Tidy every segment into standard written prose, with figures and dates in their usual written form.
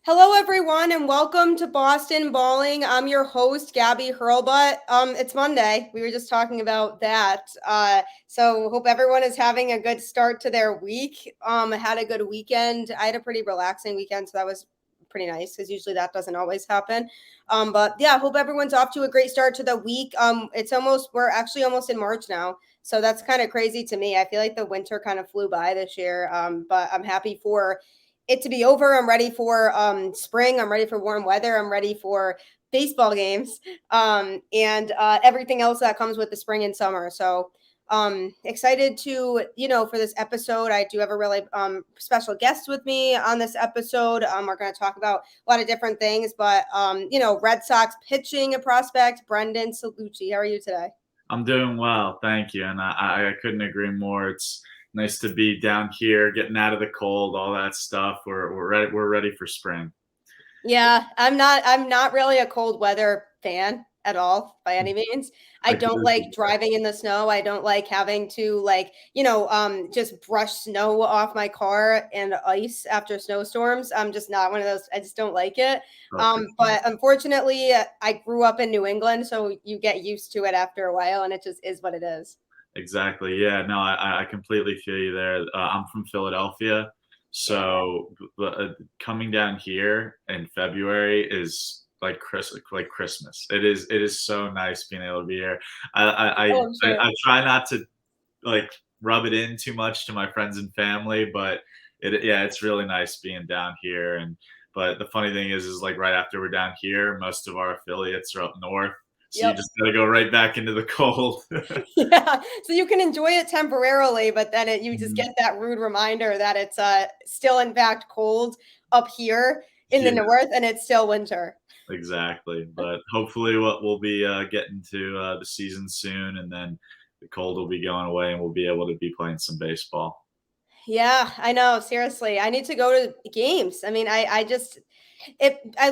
Hello, everyone, and welcome to Boston Balling. I'm your host, Gabby Hurlbut. It's Monday. We were just talking about that. So hope everyone is having a good start to their week. I had a good weekend. I had a pretty relaxing weekend, so that was pretty nice because usually that doesn't always happen. But yeah, hope everyone's off to a great start to the week. We're actually almost in March now. So that's kind of crazy to me. I feel like the winter kind of flew by this year. But I'm happy for it to be over. I'm ready for spring. I'm ready for warm weather. I'm ready for baseball games and everything else that comes with the spring and summer. So excited to, for this episode. I do have a really special guest with me on this episode. We're going to talk about a lot of different things, but, Red Sox pitching a prospect, Brendan Cellucci. How are you today? I'm doing well, thank you, and I couldn't agree more. It's nice to be down here, getting out of the cold, all that stuff. We're ready. We're ready for spring. Yeah, I'm not really a cold weather fan at all by any means. I I don't couldn't like agree more. driving in the snow. I don't like having to just brush snow off my car and ice after snowstorms. I'm just not one of those. I just don't like it. Oh, for sure. But unfortunately, I grew up in New England, so you get used to it after a while, and it just is what it is. Exactly. Yeah. No, I completely feel you there. I'm from Philadelphia, Yeah. so coming down here in February is like Christmas. It is so nice being able to be here. I I I, Oh, I'm I sure. I try not to like rub it in too much to my friends and family, but it's really nice being down here. And but the funny thing is like right after we're down here, most of our affiliates are up north, so you Yep. just gotta go right back into the cold. Yeah, so you can enjoy it temporarily, but then you just Mhm. get that rude reminder that it's still in fact cold up here in the Yeah, north, and it's still winter. exactly. But hopefully, what we'll be getting to the season soon, and then the cold will be going away, and we'll be able to be playing some baseball. Yeah, I know. Seriously, I need to go to games. I mean, I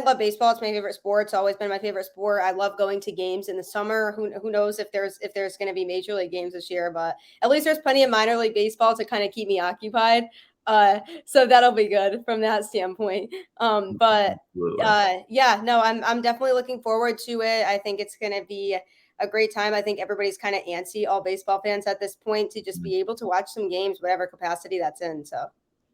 love baseball. It's my favorite sport. It's always been my favorite sport. I love going to games in the summer. Who knows if there's going to be major league games this year, but at least there's plenty of minor league baseball to kind of keep me occupied. So that'll be good from that standpoint. But Absolutely. yeah, no, I'm definitely looking forward to it. I think it's going to be a great time. I think everybody's kind of antsy, all baseball fans at this point, to just be able to watch some games, whatever capacity that's in. So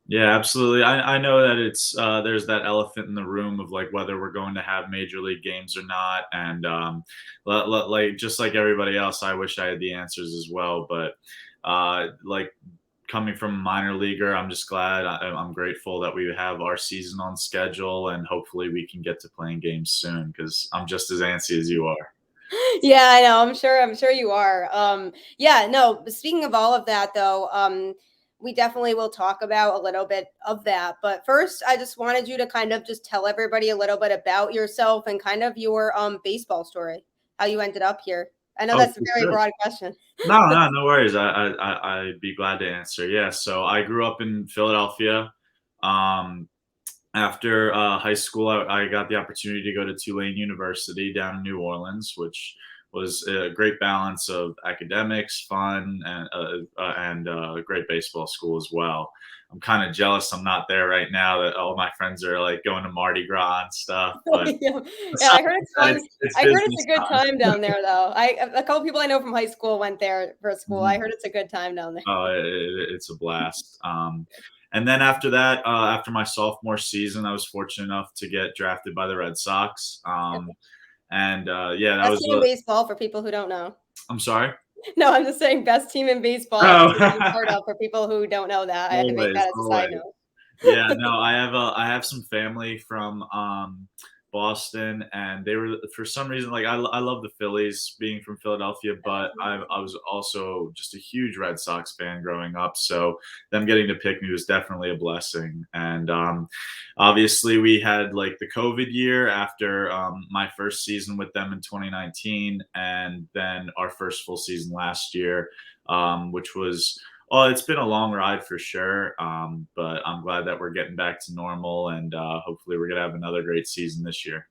Yeah, absolutely. I know that it's there's that elephant in the room of like whether we're going to have major league games or not, and like just like everybody else, I wish I had the answers as well. But like coming from a minor leaguer, I'm just glad. I'm grateful that we have our season on schedule, and hopefully we can get to playing games soon because I'm just as antsy as you are. yeah, I know. I'm sure you are. Yeah, no, but speaking of all of that though, we definitely will talk about a little bit of that. But first, I just wanted you to kind of just tell everybody a little bit about yourself and kind of your baseball story, how you ended up here. I know Oh, that's a for very sure. broad question. No, no, no worries. I'd be glad to answer. Yeah, so I grew up in Philadelphia. Um, After high school, I got the opportunity to go to Tulane University down in New Orleans, which was a great balance of academics, fun, and a great baseball school as well. I'm kind of jealous I'm not there right now. That all my friends are like going to Mardi Gras and stuff. But Yeah, yeah, aside I heard from it's that, fun. it's I heard it's business a good time. time down there, though. A couple people I know from high school went there for school. I Mhm. heard it's a good time down there. Oh, it's a blast. And then after that, after my sophomore season, I was fortunate enough to get drafted by the Red Sox. And yeah, that Best was team in the. baseball for people who don't know. I'm sorry. No, I'm just saying best team in baseball Oh, to be a part of for people who don't know that. I had to make always, that as a side always. note. Yeah, no, I have some family from Boston, and they were for some reason like I love the Phillies being from Philadelphia, but I was also just a huge Red Sox fan growing up, so them getting to pick me was definitely a blessing. And obviously we had like the COVID year after my first season with them in 2019, and then our first full season last year, which was. Well, it's been a long ride for sure, but I'm glad that we're getting back to normal, and hopefully we're gonna have another great season this year.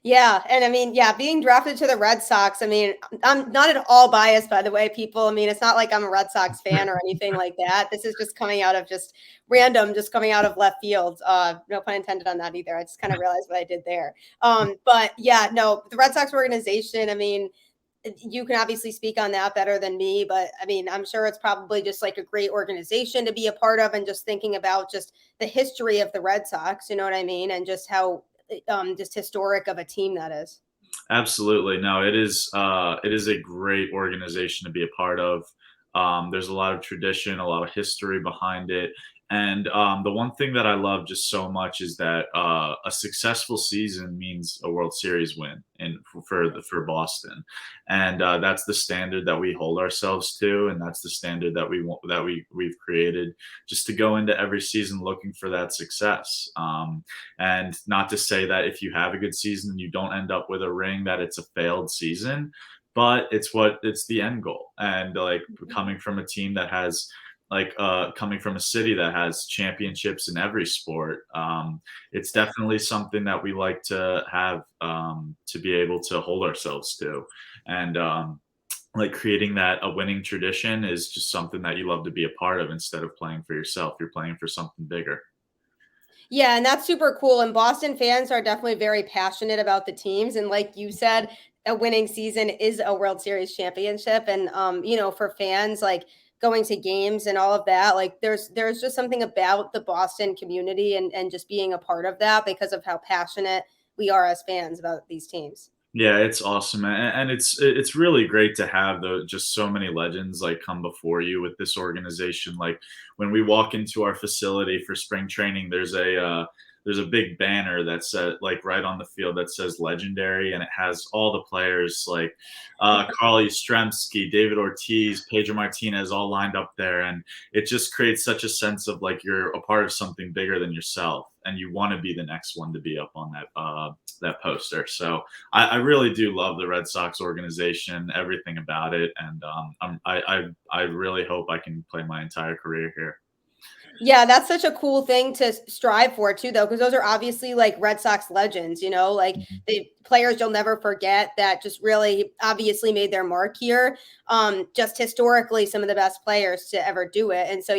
Yeah, and I mean, yeah, being drafted to the Red Sox, I mean, I'm not at all biased, by the way, people. I mean, it's not like I'm a Red Sox fan or anything like that. This is just coming out of just random, just coming out of left field. No pun intended on that either. I just kind of realized what I did there. But yeah, no, the Red Sox organization, I mean, you can obviously speak on that better than me, but I mean, I'm sure it's probably just like a great organization to be a part of, and just thinking about just the history of the Red Sox, you know what I mean? And just how just historic of a team that is. Absolutely. No, it is a great organization to be a part of. There's a lot of tradition, a lot of history behind it. And the one thing that I love just so much is that a successful season means a World Series win for Boston, and that's the standard that we hold ourselves to, and that's the standard that we've created, just to go into every season looking for that success. And not to say that if you have a good season and you don't end up with a ring, that it's a failed season, but it's the end goal. And like coming from a team that has coming from a city that has championships in every sport, it's definitely something that we like to have, to be able to hold ourselves to. And like creating that a winning tradition is just something that you love to be a part of. Instead of playing for yourself, you're playing for something bigger. Yeah, and that's super cool. And Boston fans are definitely very passionate about the teams. And like you said, a winning season is a World Series championship. And for fans, like going to games and all of that, like there's just something about the Boston community and just being a part of that because of how passionate we are as fans about these teams. Yeah, it's awesome, and it's really great to have just so many legends like come before you with this organization. Like when we walk into our facility for spring training, there's a big banner that says, like, right on the field, that says legendary, and it has all the players like Carl Yastrzemski, David Ortiz, Pedro Martinez all lined up there, and it just creates such a sense of like you're a part of something bigger than yourself, and you want to be the next one to be up on that poster. So I really do love the Red Sox organization, everything about it, and I really hope I can play my entire career here. Yeah, that's such a cool thing to strive for too, though, because those are obviously like Red Sox legends, like Mhm. the players you'll never forget that just really obviously made their mark here. Just historically, some of the best players to ever do it. And so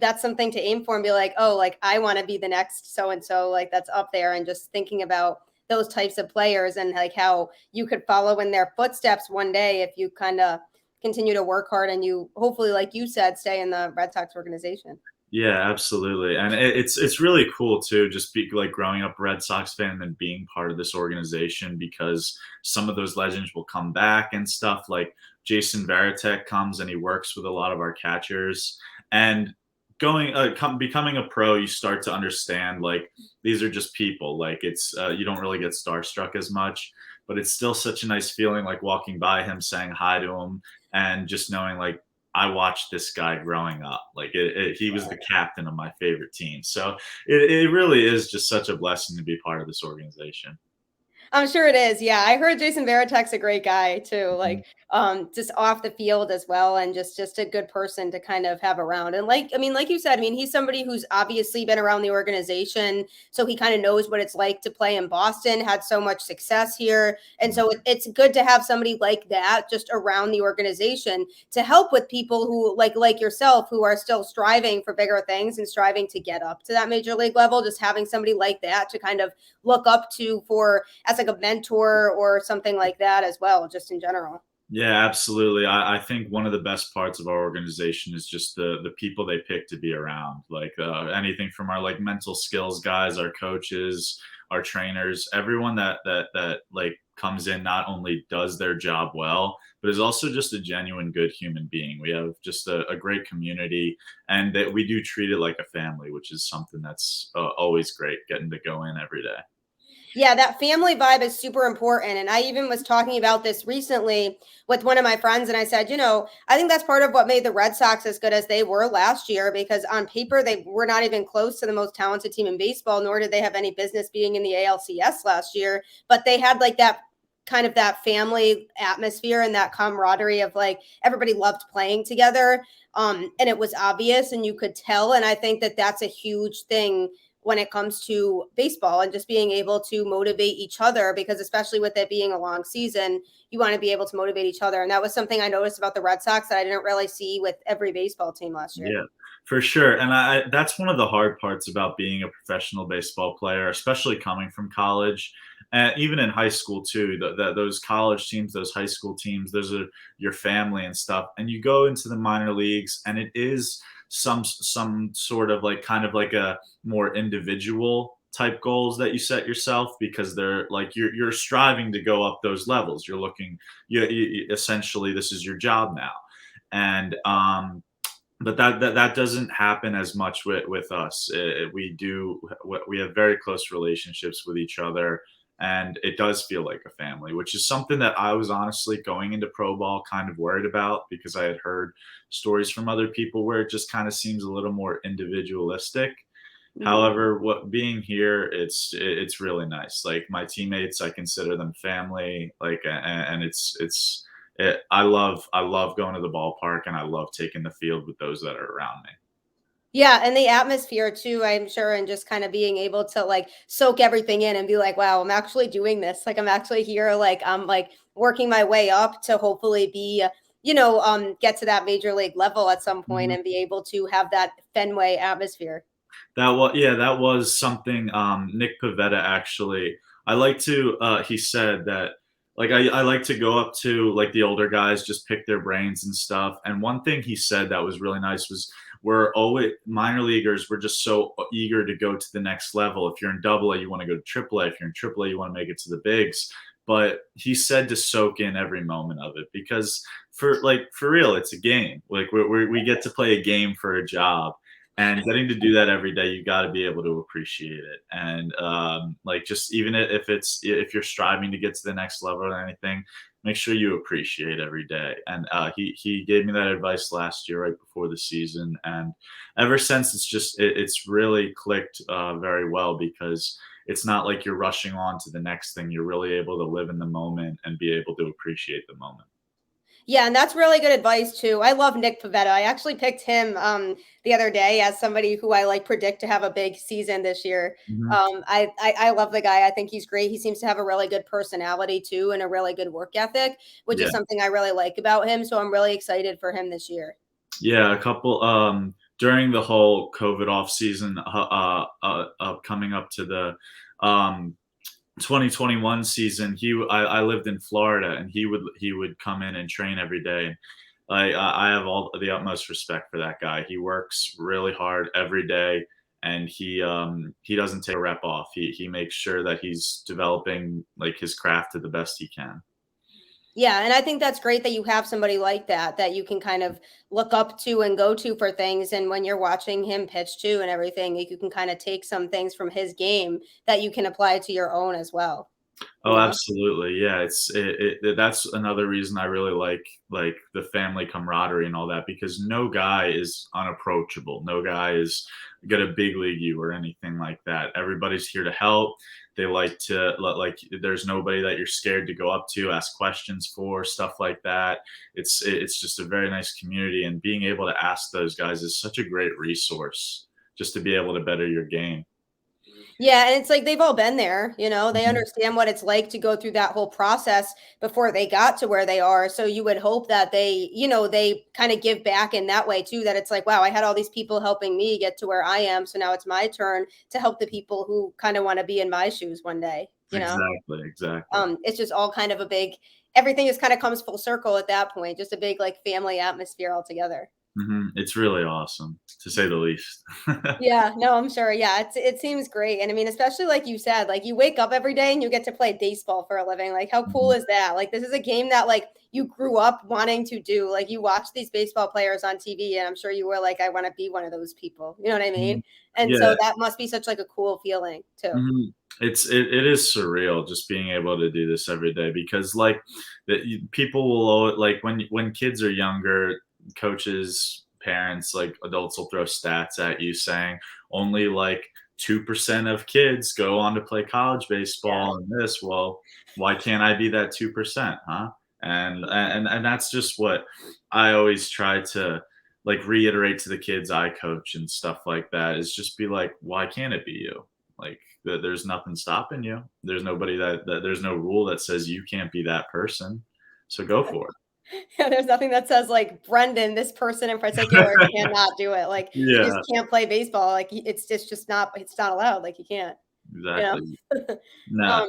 that's something to aim for and be like, oh, like I want to be the next so and so, like that's up there. And just thinking about those types of players and like how you could follow in their footsteps one day if you kind of continue to work hard and you hopefully, like you said, stay in the Red Sox organization. Yeah, absolutely, and it's really cool too, just be like growing up a Red Sox fan and then being part of this organization, because some of those legends will come back and stuff. Like Jason Varitek comes and he works with a lot of our catchers, and becoming a pro, you start to understand like these are just people. Like it's you don't really get starstruck as much, but it's still such a nice feeling, like walking by him, saying hi to him, and just knowing like I watched this guy growing up. Like he was the captain of my favorite team. So it really is just such a blessing to be part of this organization. I'm sure it is. Yeah, I heard Jason Varitek's a great guy too. Mhm. Like, just off the field as well, and just a good person to kind of have around. And like, I mean, like you said, I mean, he's somebody who's obviously been around the organization, so he kind of knows what it's like to play in Boston. Had so much success here, and so it's good to have somebody like that just around the organization to help with people who like yourself who are still striving for bigger things and striving to get up to that major league level. Just having somebody like that to kind of look up to for as like a mentor or something like that as well, just in general. Yeah, absolutely. I think one of the best parts of our organization is just the people they pick to be around. Like anything from our like mental skills guys, our coaches, our trainers, everyone that like comes in not only does their job well, but is also just a genuine good human being. We have just a great community, and that we do treat it like a family, which is something that's always great. Getting to go in every day. Yeah, that family vibe is super important. And I even was talking about this recently with one of my friends. And I said, I think that's part of what made the Red Sox as good as they were last year, because on paper, they were not even close to the most talented team in baseball, nor did they have any business being in the ALCS last year. But they had like that kind of that family atmosphere and that camaraderie of like everybody loved playing together. And it was obvious and you could tell. And I think that that's a huge thing when it comes to baseball and just being able to motivate each other, because especially with it being a long season, you want to be able to motivate each other. And that was something I noticed about the Red Sox that I didn't really see with every baseball team last year. Yeah, for sure. And that's one of the hard parts about being a professional baseball player, especially coming from college and even in high school too. Those college teams, those high school teams, those are your family and stuff. And you go into the minor leagues, and it is some sort of like kind of like a more individual type goals that you set yourself, because they're like you're striving to go up those levels. You're looking, essentially this is your job now. And but that doesn't happen as much with us. We have very close relationships with each other, and it does feel like a family, which is something that I was honestly going into pro ball kind of worried about, because I had heard stories from other people where it just kind of seems a little more individualistic. Mhm. However, what being here, it's really nice. Like my teammates, I consider them family. Like, and I love going to the ballpark, and I love taking the field with those that are around me. Yeah, and the atmosphere too, I'm sure, and just kind of being able to like soak everything in and be like, wow, I'm actually doing this. Like I'm actually here, like I'm like working my way up to hopefully be, get to that major league level at some point Mhm. and be able to have that Fenway atmosphere. That was something, Nick Pavetta actually. I like to. He said that like I like to go up to like the older guys, just pick their brains and stuff. And one thing he said that was really nice was we're always minor leaguers. We're just so eager to go to the next level. If you're in Double A, you want to go to Triple A. If you're in Triple A, you want to make it to the bigs. But he said to soak in every moment of it, because for real, it's a game. Like we get to play a game for a job, and getting to do that every day, you got to be able to appreciate it. And like just even if you're striving to get to the next level or anything, make sure you appreciate every day. And he gave me that advice last year right before the season, and ever since it's really clicked very well, because it's not like you're rushing on to the next thing. You're really able to live in the moment and be able to appreciate the moment. Yeah, and that's really good advice too. I love Nick Pavetta. I actually picked him the other day as somebody who I like predict to have a big season this year. Mhm. I love the guy. I think he's great. He seems to have a really good personality too and a really good work ethic, which is Yeah. something I really like about him. So I'm really excited for him this year. Yeah, a couple during the whole COVID off season, coming up to the um 2021 season, I lived in Florida, and he would come in and train every day. I have all the utmost respect for that guy. He works really hard every day, and he doesn't take a rep off. He makes sure that he's developing like his craft to the best he can. Yeah, and I think that's great that you have somebody like that that you can kind of look up to and go to for things. And when you're watching him pitch too and everything, you can kind of take some things from his game that you can apply to your own as well. You Oh, know? absolutely. Yeah, that's another reason I really like the family camaraderie and all that, because no guy is unapproachable. No guy is gonna big league you or anything like that. Everybody's here to help. They like to like there's nobody that you're scared to go up to, ask questions for, stuff like that. It's just a very nice community, and being able to ask those guys is such a great resource just to be able to better your game. Yeah, and it's like they've all been there, they Mhm. understand what it's like to go through that whole process before they got to where they are. So you would hope that they kind of give back in that way too, that it's like, wow, I had all these people helping me get to where I am. So now it's my turn to help the people who kind of want to be in my shoes one day. Exactly, exactly. It's just all kind of a big everything just kind of comes full circle at that point, just a big like family atmosphere altogether. It's really awesome, to say the least. Yeah, no, I'm sure. Yeah, it seems great. And I mean, especially like you said, like you wake up every day and you get to play baseball for a living. Like how cool Mhm, is that? Like this is a game that like you grew up wanting to do. Like you watch these baseball players on TV and I'm sure you were like I want to be one of those people. You know what I mean? mhm. And Yeah, so that must be such like a cool feeling too. mhm. It is surreal just being able to do this every day, because like people will like when kids are younger, coaches, parents, like adults will throw stats at you saying only like 2% of kids go on to play college Yeah. baseball and this. Well, why can't I be that 2%, huh? And that's just what I always try to like reiterate to the kids I coach and stuff like that is just be like, why can't it be you? Like there's nothing stopping you. There's nobody that there's no rule that says you can't be that person. So go for Yeah, there's nothing that says like Brendan, this person in particular, it. cannot do it. Like you just Yeah, can't play baseball. Like it's just not it's not allowed. Like you can't. You know. exactly. Nah, um,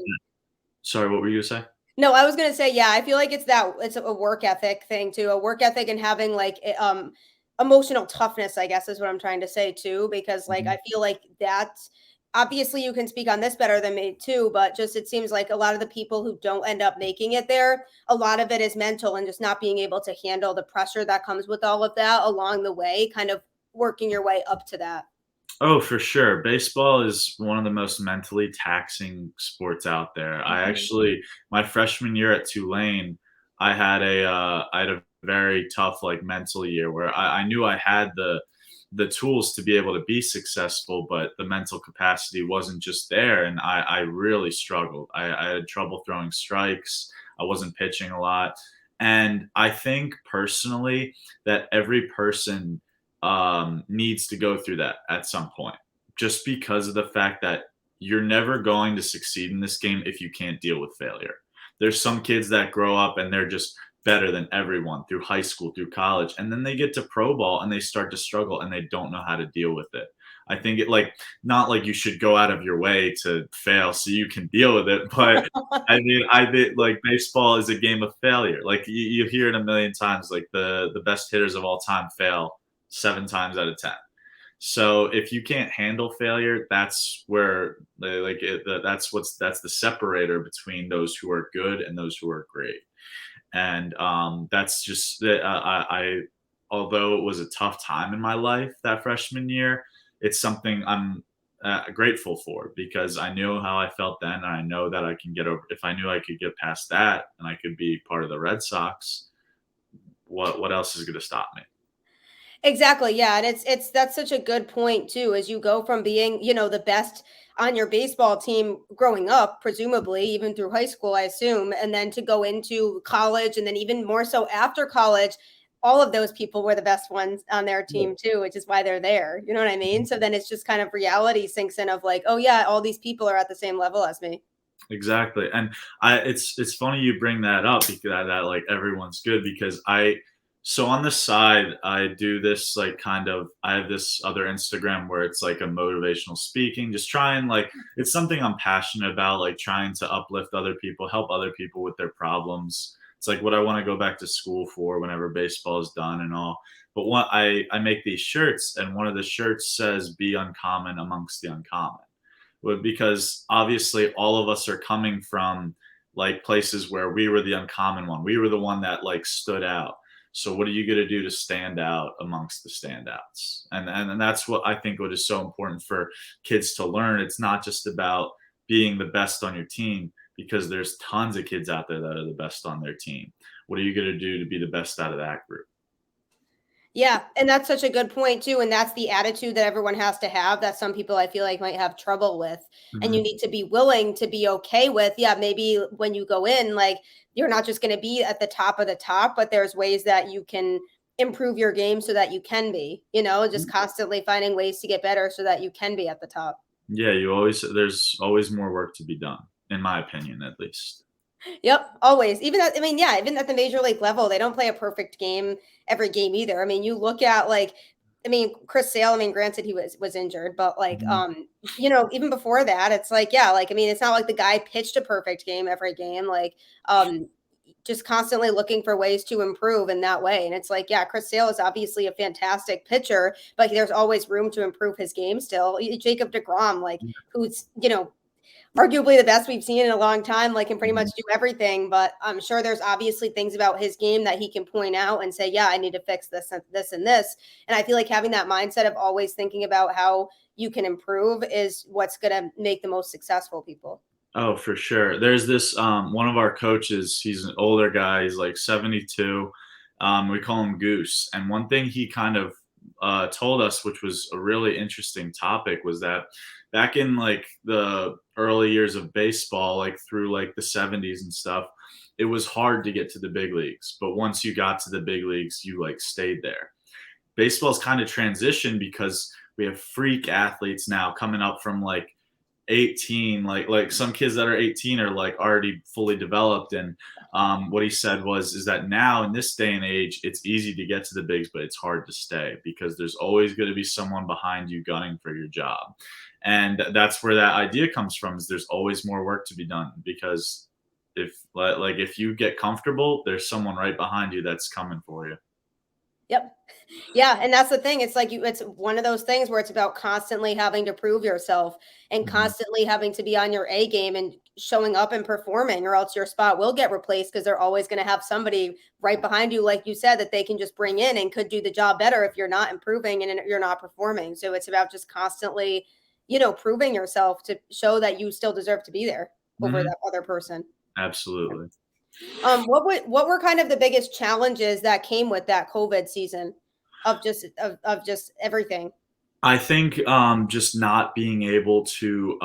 sorry, what were you gonna say? No, I was gonna say, yeah, I feel like it's a work ethic thing too, a work ethic and having like emotional toughness, I guess is what I'm trying to say too, because like Mhm. I feel like that obviously you can speak on this better than me too, but just it seems like a lot of the people who don't end up making it there, a lot of it is mental and just not being able to handle the pressure that comes with all of that along the way, kind of working your way up to that. Oh, for sure. Baseball is one of the most mentally taxing sports out there. I Mhm. actually, my freshman year at Tulane, I had a very tough like mental year where I knew I had the tools to be able to be successful, but the mental capacity wasn't just there, and I really struggled. I had trouble throwing strikes. I wasn't pitching a lot, and I think personally that every person needs to go through that at some point, just because of the fact that you're never going to succeed in this game if you can't deal with failure. There's some kids that grow up and they're just better than everyone through high school, through college, and then they get to pro ball and they start to struggle and they don't know how to deal with it. I think it like not like you should go out of your way to fail so you can deal with it, but I mean, I did like baseball is a game of failure. Like you hear it a million times. Like the best hitters of all time fail 7 times out of 10. So if you can't handle failure, that's where that's the separator between those who are good and those who are great. And that's just although it was a tough time in my life that freshman year, it's something I'm grateful for because I knew how I felt then, and I know that I can get over. If I knew I could get past that, and I could be part of the Red Sox, what else is going to stop me? Exactly. Yeah. And it's that's such a good point too, as you go from being, the best on your baseball team growing up, presumably, even through high school, I assume, and then to go into college and then even more so after college, all of those people were the best ones on their Yeah. team too, which is why they're there. You know what I mean? So then it's just kind of reality sinks in of like, oh yeah, all these people are at the same level as me. Exactly, and it's funny you bring that up because that like everyone's good because so on the side I do this like kind of I have this other Instagram where it's like a motivational speaking, just trying like it's something I'm passionate about, like trying to uplift other people, help other people with their problems. It's like what I want to go back to school for whenever baseball is done and all. But what I make these shirts, and one of the shirts says "Be uncommon amongst the uncommon." Because obviously all of us are coming from like places where we were the uncommon one. We were the one that like stood out. So what are you going to do to stand out amongst the standouts? And that's what I think what is so important for kids to learn. It's not just about being the best on your team because there's tons of kids out there that are the best on their team. What are you going to do to be the best out of that group? Yeah, and that's such a good point too, and that's the attitude that everyone has to have that some people I feel like might have trouble with. And you Mhm. need to be willing to be okay with, yeah, maybe when you go in, like you're not just going to be at the top of the top, but there's ways that you can improve your game so that you can be, just constantly finding ways to get better so that you can be at the top. Yeah, there's always more work to be done, in my opinion, at least. Yep, always. Even at, I mean, yeah, even at the major league level, they don't play a perfect game every game either. I mean, you look at like, I mean, Chris Sale. I mean, granted he was injured, but like, Mhm. even before that, it's like, yeah, like I mean, it's not like the guy pitched a perfect game every game. Like, just constantly looking for ways to improve in that way. And it's like, yeah, Chris Sale is obviously a fantastic pitcher, but there's always room to improve his game still. Jacob DeGrom, like, who's arguably the best we've seen in a long time, like can pretty much Mhm. do everything. But I'm sure there's obviously things about his game that he can point out and say, yeah, I need to fix this and this and this. And I feel like having that mindset of always thinking about how you can improve is what's going to make the most successful people. Oh, for sure. There's this one of our coaches, he's an older guy, he's like 72. We call him Goose. And one thing he kind of told us, which was a really interesting topic, was that back in like the early years of baseball, like through like the 70s and stuff, it was hard to get to the big leagues. But once you got to the big leagues, you like stayed there. baseball's kind of transitioned because we have freak athletes now coming up from like 18, like some kids that are 18 are like already fully developed. And what he said was is that now in this day and age, it's easy to get to the bigs, but it's hard to stay because there's always going to be someone behind you gunning for your job. And that's where that idea comes from, is there's always more work to be done, because if you get comfortable, there's someone right behind you that's coming for you. Yep. Yeah, and that's the thing. It's like it's one of those things where it's about constantly having to prove yourself and Mhm. constantly having to be on your A game and showing up and performing, or else your spot will get replaced because they're always going to have somebody right behind you, like you said, that they can just bring in and could do the job better if you're not improving and you're not performing. So it's about just constantly, proving yourself to show that you still deserve to be there over Mhm. that other person. Absolutely. What were kind of the biggest challenges that came with that COVID season of just everything? I think just not being able to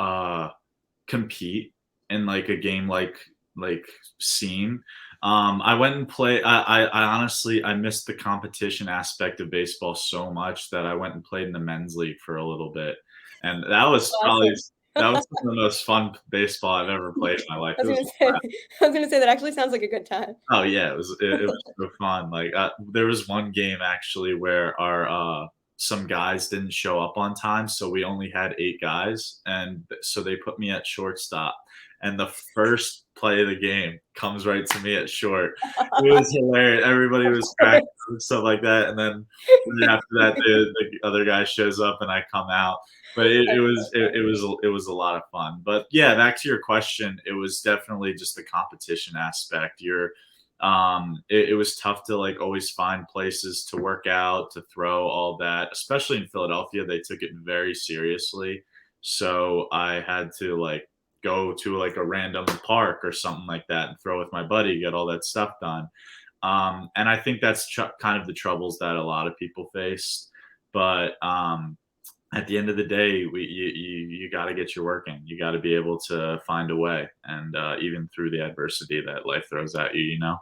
compete in like a game like scene. I went and play. I honestly I missed the competition aspect of baseball so much that I went and played in the men's league for a little bit, and that was probably Awesome. that was some of the most fun baseball I've ever played in my life. I It was was gonna say I was gonna say that actually sounds like a good time. Oh yeah, it was so fun. Like there was one game actually where our some guys didn't show up on time, so we only had 8 guys, and so they put me at shortstop. And the first play of the game comes right to me at short. It was hilarious. Everybody Of was cracking course. up and stuff like that. And then after that, the other guy shows up and I come out. But it was a lot of fun. But yeah, back to your question, it was definitely just the competition aspect. It was tough to like always find places to work out, to throw, all that. Especially in Philadelphia, they took it very seriously. So I had to like go to like a random park or something like that and throw with my buddy, get all that stuff done. And I think that's kind of the troubles that a lot of people face. But at the end of the day, you got to get your work in. You got to be able to find a way, and even through the adversity that life throws at you, you know.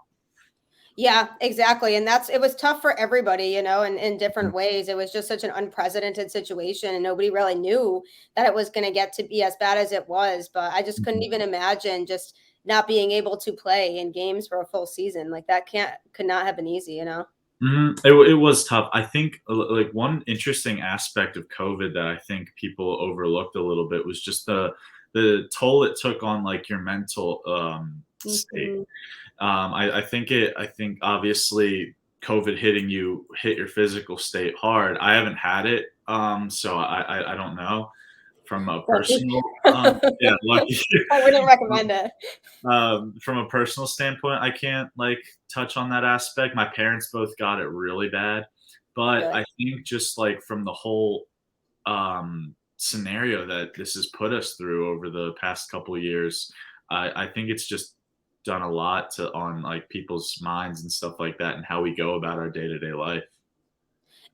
Yeah, exactly. And it was tough for everybody, in different ways. It was just such an unprecedented situation and nobody really knew that it was going to get to be as bad as it was. But I just couldn't Mhm. even imagine just not being able to play in games for a full season. Like that could not have been easy. It was tough. I think like one interesting aspect of COVID that I think people overlooked a little bit was just the toll it took on like your mental state. Mhm. I think obviously COVID hitting you hit your physical state hard. I haven't had it, so I don't know from a Lucky. personal yeah, lucky. I wouldn't recommend it. From a personal standpoint, I can't like touch on that aspect. My parents both got it really bad, but Really. I think just like from the whole scenario that this has put us through over the past couple of years, I think it's just done a lot to on like people's minds and stuff like that, and how we go about our day to day life.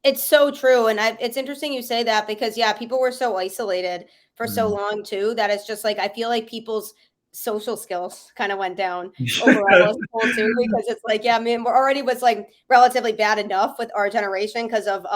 It's so true, and it's interesting you say that because, yeah, people were so isolated for so Mm. long too that it's just like I feel like people's social skills kind of went down overall as a whole too because it's like, yeah, I mean, we're already was like relatively bad enough with our generation because of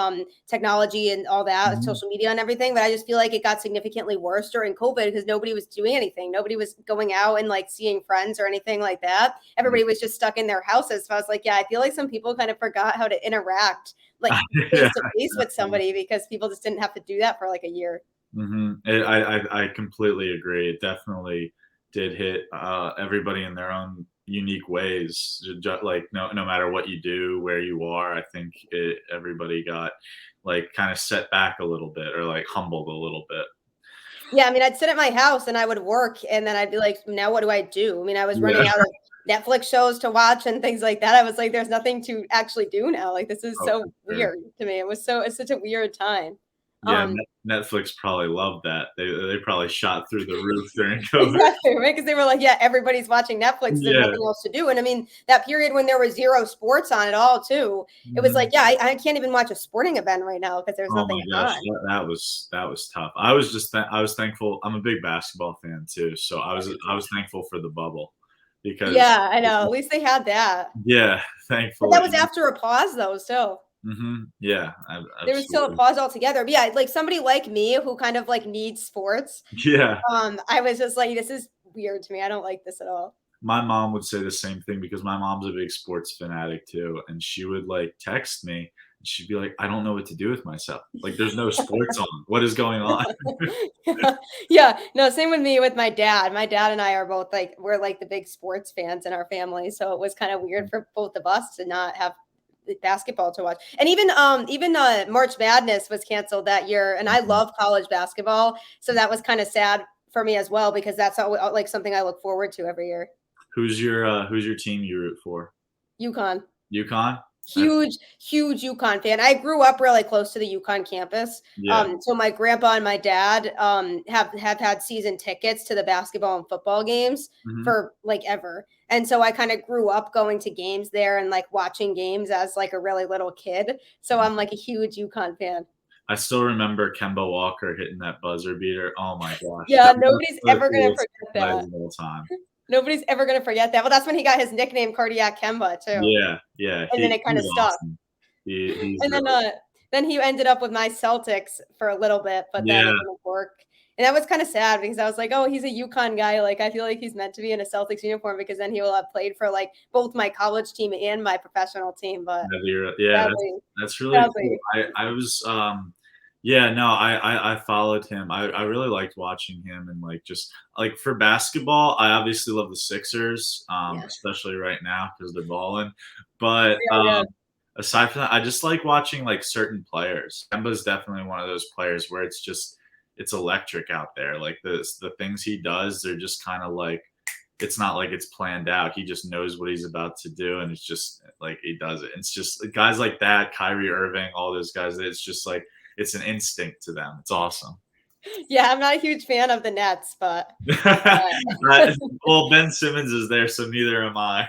technology and all that, Mhm. social media and everything, but I just feel like it got significantly worse during COVID because nobody was doing anything. Nobody was going out and like seeing friends or anything like that. Everybody was just stuck in their houses. So I was like, yeah, I feel like some people kind of forgot how to interact like Yeah, face to face with definitely. somebody because people just didn't have to do that for like a year. I completely agree. It definitely did hit everybody in their own unique ways. Like no matter what you do, where you are, I think everybody got like kind of set back a little bit or like humbled a little bit. Yeah, I mean, I'd sit at my house and I would work, and then I'd be like, "Now what do I do?" I mean, I was Yeah. running out of Netflix shows to watch and things like that. I was like, "There's nothing to actually do now." Like, this is Oh, for so sure. weird to me. It's such a weird time. Yeah, Um, Netflix probably loved that. They probably shot through the roof during COVID. exactly, right? Because they were like, "Yeah, everybody's watching Netflix. There's Yeah. nothing else to do." And I mean, that period when there was zero sports on at all, too. It was like, Mhm. yeah, I can't even watch a sporting event right now because there's Oh nothing my gosh, on. that was tough. I was just I was thankful. I'm a big basketball fan too, so Yeah, me I too. was thankful for the bubble because Yeah, I know. At least they had that. yeah, But that was thankfully. after a pause, though. Still. Yeah, There was still a absolutely. pause altogether. But yeah, like somebody like me who kind of like needs sports. Yeah. I was just like, this is weird to me. I don't like this at all. My mom would say the same thing because my mom's a big sports fanatic too, and she would, like, text me, and she'd be like, "I don't know what to do with myself. Like, there's no sports on. What is going on?" Yeah, no, same with me with my dad. My dad and I are both like we're like the big sports fans in our family, so it was kind of weird for both of us to not have basketball to watch. And even March Madness was canceled that year, and I Mhm. love college basketball, so that was kind of sad for me as well because that's like something I look forward to every year. Who's your team you root for? UConn. UConn? That's Huge UConn fan. I grew up really close to the UConn campus. yeah. So my grandpa and my dad have had season tickets to the basketball and football games Mhm. for like ever. And so I kind of grew up going to games there and like watching games as like a really little kid. So I'm like a huge UConn fan. I still remember Kemba Walker hitting that buzzer beater. Oh my gosh, Yeah, that was nobody's the ever gonna coolest forget play that. of all time. Nobody's ever gonna forget that. Well, that's when he got his nickname Cardiac Kemba too. Yeah, yeah, And then it kind of he's stuck. awesome. He's And really then he ended up with my Celtics for a little bit, but then yeah, it didn't work. And that was kind of sad because I was like, "Oh, he's a UConn guy. Like, I feel like he's meant to be in a Celtics uniform because then he will have played for like both my college team and my professional team." But yeah, sadly, that's really cool. sadly, I was, yeah, no, I followed him. I really liked watching him and, like, just like, for basketball, I obviously love the Sixers, yeah, especially right now because 'cause they're balling, but, they are good. aside from that, I just like watching, like, certain players. Kemba's definitely one of those players where it's electric out there. Like, the things he does, they're just kinda like it's not like it's planned out. He just knows what he's about to do, and it's just like he does it. It's just guys like that, Kyrie Irving, all those guys. It's just like it's an instinct to them. It's awesome. Yeah, I'm not a huge fan of the Nets, but Uh, well, Ben Simmons is there, so neither am I.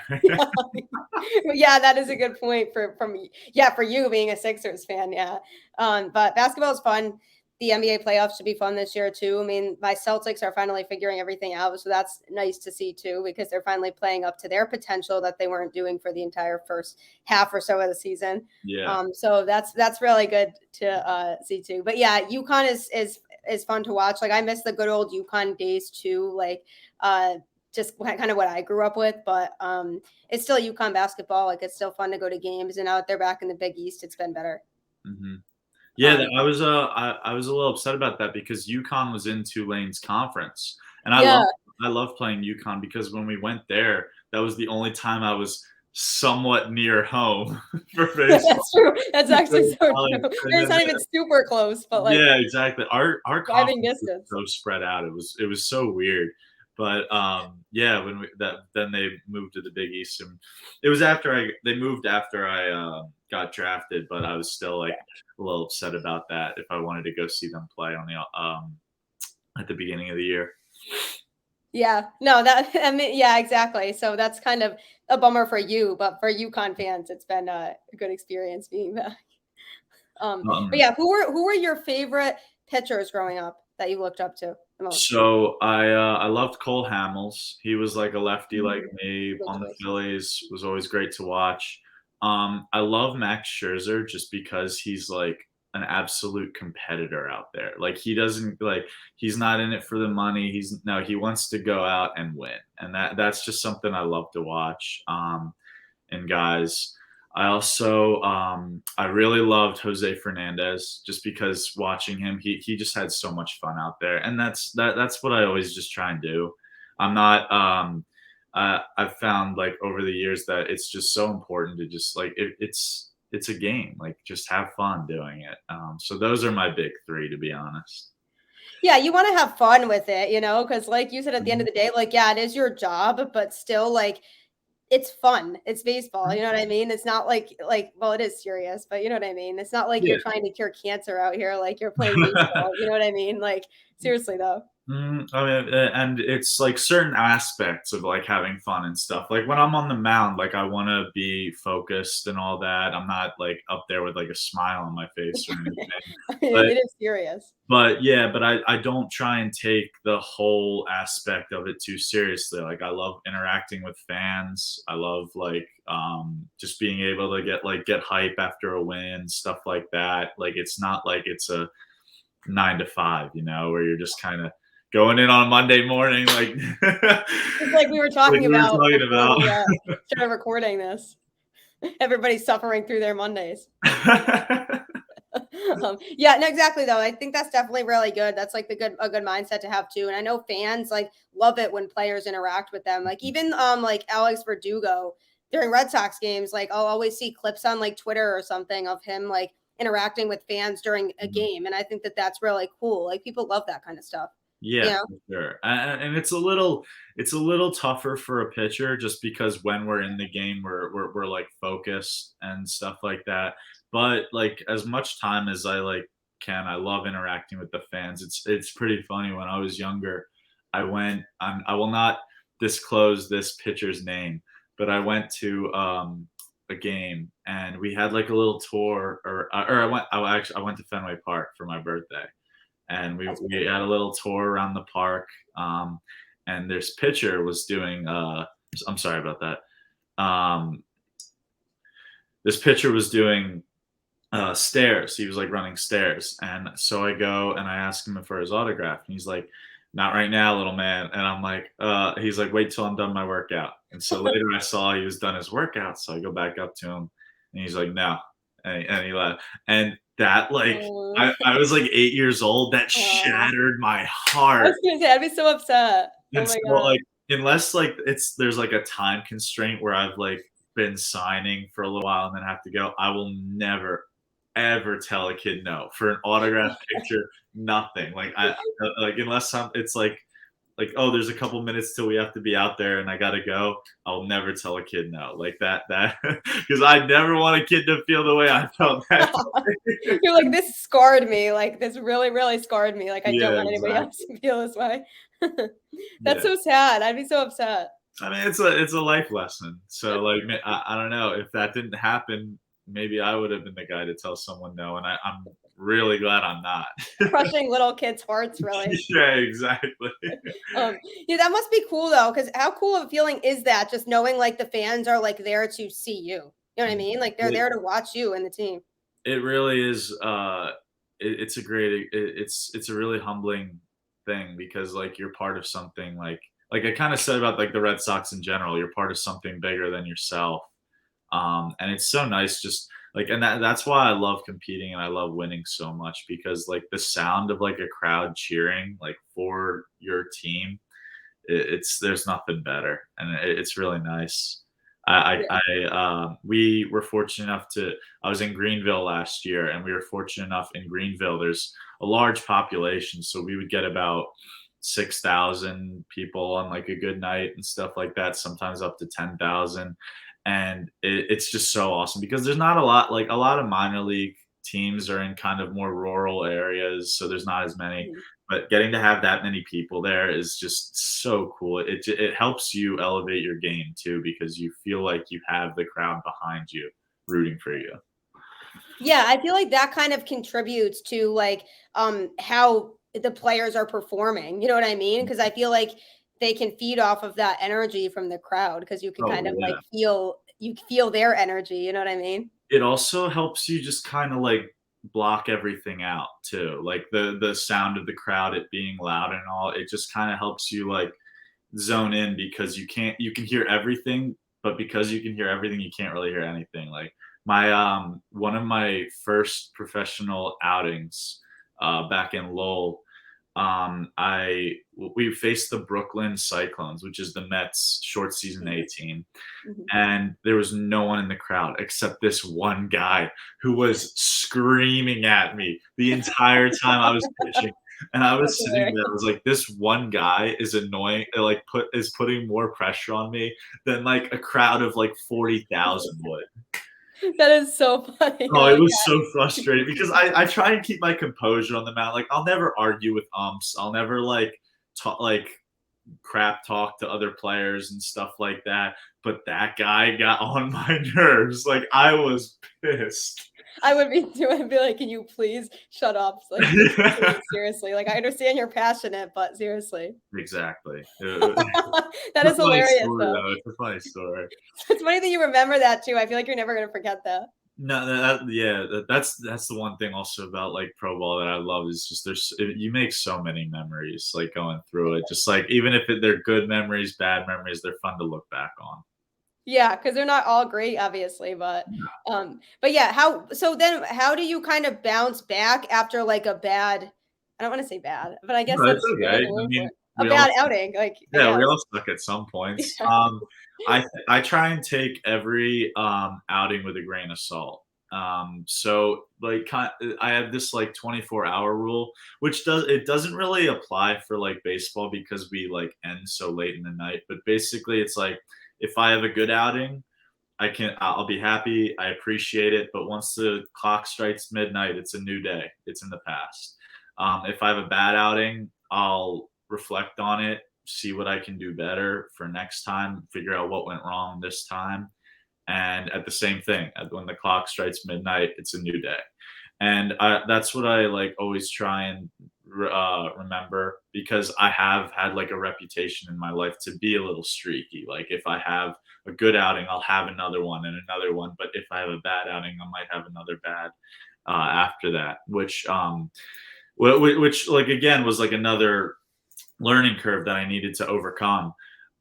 yeah, that is a good point for you being a Sixers fan. Yeah, but basketball is fun. The NBA playoffs should be fun this year too. I mean, my Celtics are finally figuring everything out, so that's nice to see too because they're finally playing up to their potential that they weren't doing for the entire first half or so of the season. Yeah. So that's really good to see too. But yeah, UConn is fun to watch. Like I miss the good old UConn days too. Like just kind of what I grew up with, but it's still UConn basketball. Like it's still fun to go to games, and out there back in the Big East, it's been better. hmm Yeah, But I was a little upset about that because UConn was in Tulane's conference, and yeah, I love playing UConn because when we went there, that was the only time I was somewhat near home for baseball. that's true. That's actually so true. And It's then not even super close, but like yeah, exactly. Our driving conference was distance. so spread out. It was so weird. But yeah, when we that then they moved to the Big East, and it was after they moved after I got drafted, but I was still like a little upset about that. If I wanted to go see them play on the at the beginning of the year. Yeah, no, that I mean, yeah, exactly. So that's kind of a bummer for you, but for UConn fans, it's been a good experience being back. But Um, yeah, who were your favorite pitchers growing up that you looked up to the most? So I loved Cole Hamels. He was like a lefty like me Good on the choice. Phillies. Was always great to watch. I love Max Scherzer just because he's like an absolute competitor out there. Like he doesn't like he's not in it for the money. He's no, he wants to go out and win. And that's just something I love to watch. And guys. I also I really loved Jose Fernandez just because watching him, he just had so much fun out there, and that's what I always just try and do. I'm not I've found like over the years that it's just so important to just like it's a game, like just have fun doing it. So those are my big three, to be honest. Yeah, you want to have fun with it, because like you said, at the end of Mhm. the day, like yeah, it is your job, but still, like it's fun. It's baseball. You know what I mean? It's not like well, it is serious, but you know what I mean? It's not like Yeah. you're trying to cure cancer out here, like you're playing baseball. You know what I mean? Like seriously though. I mean, and it's like certain aspects of like having fun and stuff. Like when I'm on the mound, like I want to be focused and all that. I'm not like up there with like a smile on my face or anything. But It is serious. yeah, but I don't try and take the whole aspect of it too seriously. Like I love interacting with fans. I love like just being able to get hype after a win, stuff like that. Like it's not like it's a 9 to 5, where you're just kind of going in on a Monday morning, like It's like we were like talking we were about talking before about. we started recording this. Everybody's suffering through their Mondays. Yeah, no, exactly though. I think that's definitely really good. That's like a good mindset to have too. And I know fans like love it when players interact with them. Like even like Alex Verdugo during Red Sox games, like I'll always see clips on like Twitter or something of him like interacting with fans during a game. And I think that that's really cool. Like people love that kind of stuff. You Yeah, know? for sure. And it's a little tougher for a pitcher just because when we're in the game, we're like focused and stuff like that. But like as much time as I like can, I love interacting with the fans. It's pretty funny. When I was younger, I will not disclose this pitcher's name, but I went to a game and we had like a little tour, or I went to Fenway Park for my birthday, and we That's we cool. had a little tour around the park. And this pitcher was doing. I'm sorry about that. This pitcher was doing stairs. He was like running stairs, and so I go and I ask him for his autograph, and he's like, "Not right now, little man." And I'm like, he's like, "Wait till I'm done my workout." And so later I saw he was done his workout, so I go back up to him, and he's like, "No," and he left. And that like Oh, I was like 8 years old. That oh. shattered my I heart. was gonna say I'd be so upset. Oh And my so, god. like, unless, like, there's, like, a time constraint where I've, like, been signing for a little while and then have to go, I will never, ever tell a kid no. For an autograph picture, nothing. Like, unless it's like, "Oh, there's a couple minutes till we have to be out there and I gotta go," I'll never tell a kid no. Like, because I never want a kid to feel the way I felt that day. You're like, "This scarred me, like, this really, really scarred me, like, I don't Yeah, want anybody else exactly. to feel this way." That's Yeah. so sad, I'd be so upset. I mean, it's a life lesson. So, like, I don't know if that didn't happen, maybe I would have been the guy to tell someone no, and I'm really glad I'm not. Crushing little kids' hearts, really. Yeah, exactly. Um, yeah, that must be cool, though, because how cool of a feeling is that, just knowing, like, the fans are, like, there to see you? You know what I mean? Like, they're It there to watch you and the team. it really is. It's a great. It's a really humbling thing because like you're part of something like I kind of said about like the Red Sox in general. You're part of something bigger than yourself. And it's so nice just like and that's why I love competing and I love winning so much because like the sound of like a crowd cheering like for your team, it's there's nothing better, and it's really nice. We were fortunate enough to. I was in Greenville last year, and we were fortunate enough in Greenville. There's a large population, so we would get about 6,000 people on like a good night and stuff like that. Sometimes up to 10,000, and it's just so awesome because there's not a lot. Like a lot of minor league teams are in kind of more rural areas, so there's not as many, Yeah. but getting to have that many people there is just so cool. It helps you elevate your game too because you feel like you have the crowd behind you rooting for you. Yeah, I feel like that kind of contributes to like how the players are performing. You know what I mean? Because I feel like they can feed off of that energy from the crowd because you can Oh kind of like yeah. feel their energy. You know what I mean? It also helps you just kind of like block everything out too. Like the sound of the crowd, it being loud and all. It just kind of helps you like zone in because you can hear everything, but because you can hear everything, you can't really hear anything. Like my one of my first professional outings back in Lowell, I we faced the Brooklyn Cyclones, which is the Mets short season A Mhm, team, mhm. and there was no one in the crowd except this one guy who was screaming at me the entire time I was pitching. And I That's was sitting there, I hilarious. was like, this one guy is annoying, like is putting more pressure on me than like a crowd of like 40,000 would. That is so funny. I Oh, it like was so that. frustrating because I try and keep my composure on the mound. Like I'll never argue with umps. I'll never like like crap talk to other players and stuff like that. But that guy got on my nerves. Like I was pissed. I would be too. I'd be like, can you please shut up? Like, Yeah, seriously. Like, I understand you're passionate, but seriously. exactly. That It's a is funny hilarious, story though. though. It's a funny story. It's funny that you remember that too. I feel like you're never gonna forget that. No, yeah, that's the one thing also about like pro ball that I love is just you make so many memories like going through it. Just like even if they're good memories, bad memories, they're fun to look back on. Yeah, because they're not all great, obviously, but yeah, how do you kind of bounce back after like a bad, I don't want to say bad, but I guess No, it's that's the okay. right I word for mean, it. A we all bad outing, like I yeah, we guess. all suck at some points. Yeah. I try and take every outing with a grain of salt. So like I have this like 24-hour rule, which doesn't really apply for like baseball because we like end so late in the night. But basically, it's like if I have a good outing, I'll be happy. I appreciate it. But once the clock strikes midnight, it's a new day. It's in the past. If I have a bad outing, I'll reflect on it, see what I can do better for next time, figure out what went wrong this time. And at the same thing, when the clock strikes midnight, it's a new day. And that's what I like always try and remember because I have had like a reputation in my life to be a little streaky. Like if I have a good outing, I'll have another one and another one. But if I have a bad outing, I might have another bad after that, which like again was like another learning curve that I needed to overcome.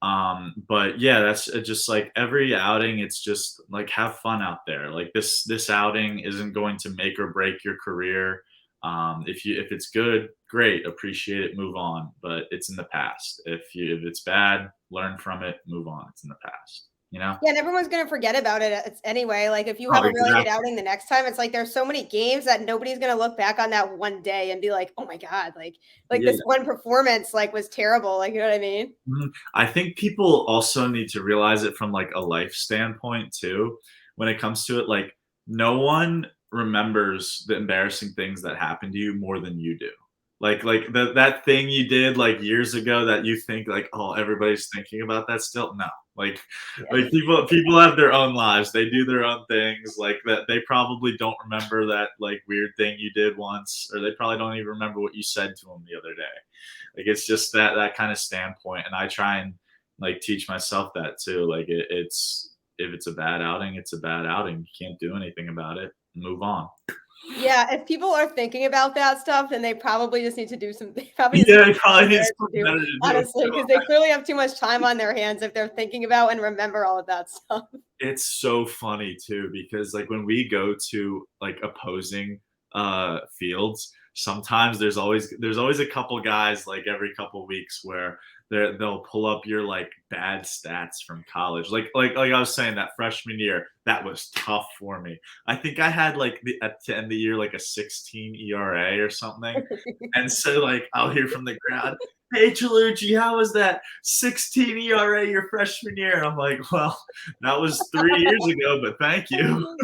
But yeah, that's just like every outing. It's just like have fun out there. Like this outing isn't going to make or break your career. If it's good, great, appreciate it, move on. But it's in the past. If it's bad, learn from it, move on. It's in the past. You know. Yeah, and everyone's gonna forget about it anyway. Like if you Oh, have a really good exactly. outing the next time, it's like there's so many games that nobody's gonna look back on that one day and be like, oh my God, like Yeah. this one performance like was terrible. Like, you know what I mean? I think people also need to realize it from like a life standpoint too. When it comes to it, like no one remembers the embarrassing things that happened to you more than you do. Like that thing you did like years ago that you think like, oh, everybody's thinking about that still. No. Like Yeah. like people have their own lives. They do their own things. Like that they probably don't remember that like weird thing you did once, or they probably don't even remember what you said to them the other day. Like it's just that kind of standpoint, and I try and like teach myself that too. Like it's if it's a bad outing, it's a bad outing. You can't do anything about it. Move on. Yeah, if people are thinking about that stuff, then they probably just need to do some they probably just need Yeah, to it probably better needs to something do, better to do. honestly, because they clearly have too much time on their hands if they're thinking about and remember all of that stuff. It's so funny too because like when we go to like opposing fields, sometimes there's always a couple guys like every couple weeks where they'll pull up your like bad stats from college. Like I was saying that freshman year, that was tough for me. I think I had like at the end of the year like a 16 ERA or something. And so like I'll hear from the crowd, "Hey Cellucci, how was that 16 ERA your freshman year?" And I'm like, "Well, that was 3 years ago, but thank you."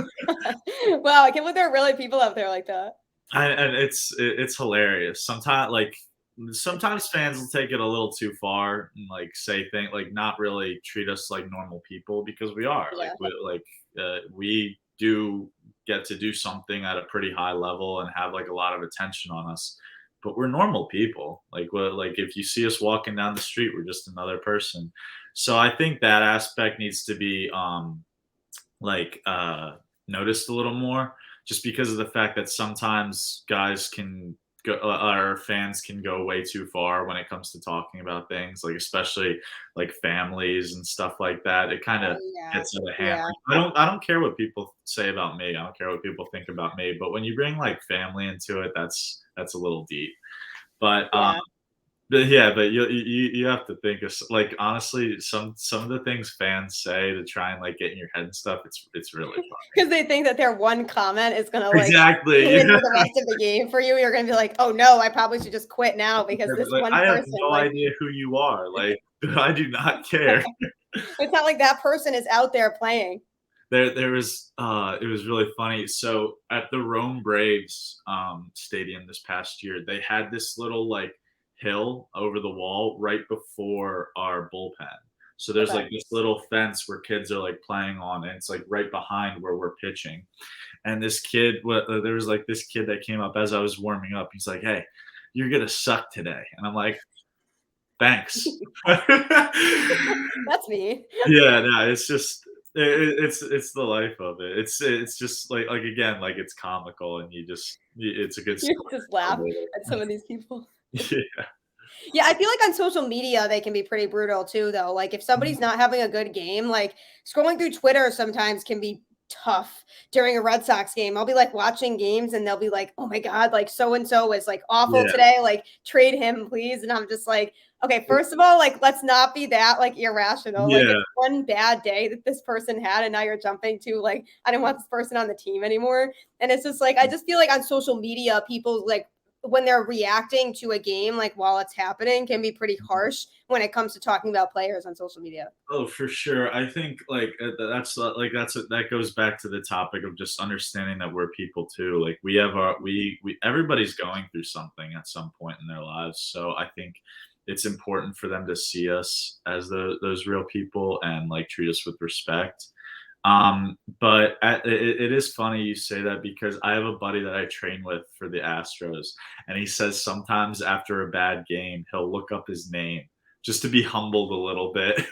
Wow, I can't believe there are really people out there like that. And it's hilarious. Sometimes fans will take it a little too far and like say things like not really treat us like normal people because we are Yeah. we do get to do something at a pretty high level and have like a lot of attention on us, but we're normal people. Like if you see us walking down the street, we're just another person. So I think that aspect needs to be like noticed a little more, just because of the fact that sometimes guys can go our fans can go way too far when it comes to talking about things, like especially like families and stuff like that. It kind Oh, of yeah. gets out of hand. Yeah. Like, I don't care what people say about me. I don't care what people think about me. But when you bring like family into it, that's a little deep. But Yeah. but yeah, but you have to think of like honestly, some of the things fans say to try and like get in your head and stuff. It's really funny. Because they think that their one comment is gonna like Exactly. ruin Yeah. the rest of the game for you. You're gonna be like, oh no, I probably should just quit now because this Like one I have person, no like, idea who you are. Like I do not care. it's not like that person is out there playing. There was it was really funny. So at the Rome Braves stadium this past year, they had this little like hill over the wall right before our bullpen. So there's Okay. like this little fence where kids are like playing on, and it's like right behind where we're pitching. And this kid, there was like this kid that came up as I was warming up. He's like, "Hey, you're gonna suck today," and I'm like, "Thanks." That's me. Yeah, no, it's just it's the life of it. It's just like again, like it's comical, and it's a good You story just to tell laugh at later. some of these people. Yeah. Yeah, I feel like on social media they can be pretty brutal too, though. Like if somebody's not having a good game, like scrolling through Twitter sometimes can be tough during a Red Sox game. I'll be like watching games and they'll be like, "Oh my god, like so and so is like awful Yeah, today. Like trade him, please." And I'm just like, "Okay, first of all, like let's not be that like irrational. Like yeah, it's one bad day that this person had, and now you're jumping to like I don't want this person on the team anymore." And it's just like I just feel like on social media, people like when they're reacting to a game like while it's happening can be pretty harsh when it comes to talking about players on social media. oh, for sure. I think like that goes back to the topic of just understanding that we're people too. Like we have our we everybody's going through something at some point in their lives. So I think it's important for them to see us as those real people and like treat us with respect. But it is funny you say that because I have a buddy that I train with for the Astros, and he says sometimes after a bad game, he'll look up his name just to be humbled a little bit.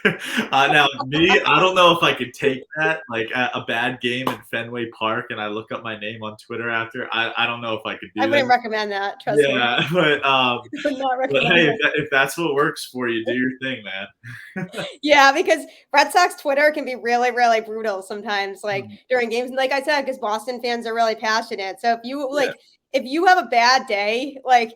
Now, me, I don't know if I could take that, like a bad game in Fenway Park, and I look up my name on Twitter after. I don't know if I could I do that. wouldn't recommend that. Trust me. Yeah, Would not but recommend hey, that. if that's what works for you, do your thing, man. Yeah, because Red Sox Twitter can be really, really brutal sometimes, like Mm, during games. And like I said, because Boston fans are really passionate. So yeah, if you have a bad day, like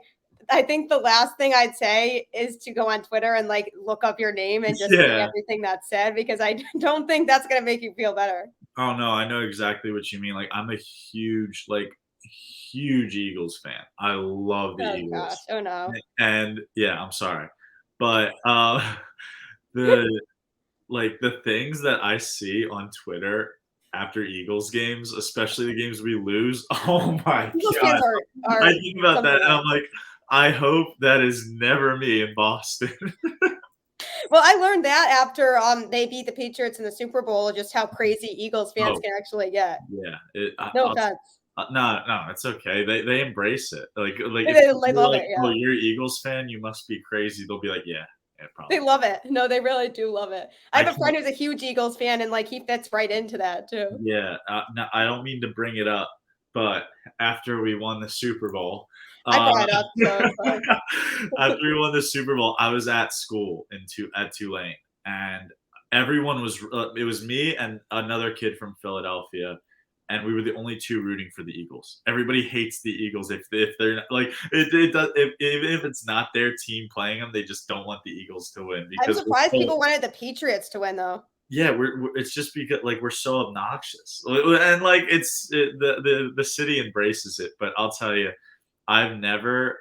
I think the last thing I'd say is to go on Twitter and like look up your name and just see yeah. everything that's said because I don't think that's gonna make you feel better. Oh no, I know exactly what you mean. Like I'm a huge Eagles fan. I love the Oh gosh. Eagles. Oh no. And yeah, I'm sorry. But the the things that I see on Twitter after Eagles games, especially the games we lose, oh my Eagles god. fans I are think about that something and else. I'm like, I hope that is never me in Boston. Well, I learned that after they beat the Patriots in the Super Bowl, just how crazy Eagles fans Oh, can actually get. yeah. No offense. No, no, it's okay. They embrace it. Like if They you're love like, it, "Oh, yeah. you're an Eagles fan, you must be crazy." They'll be like, "Yeah, yeah, They probably." love it. No, they really do love it. I I have a can't friend who's a huge Eagles fan, and, like, he fits right into that too. yeah, no, I don't mean to bring it up, but after we won the Super Bowl, I uh, brought it up, so it's fine. after we won the Super Bowl, I was at school at Tulane, and everyone was it was me and another kid from Philadelphia, and we were the only 2 rooting for the Eagles. Everybody hates the Eagles if they're not like, it does if even if it's not their team playing them, they just don't want the Eagles to win I'm because we're surprised so people wanted the Patriots to win, though. yeah, we're it's just because like we're so obnoxious, and like the city embraces it. But I'll tell you, I've never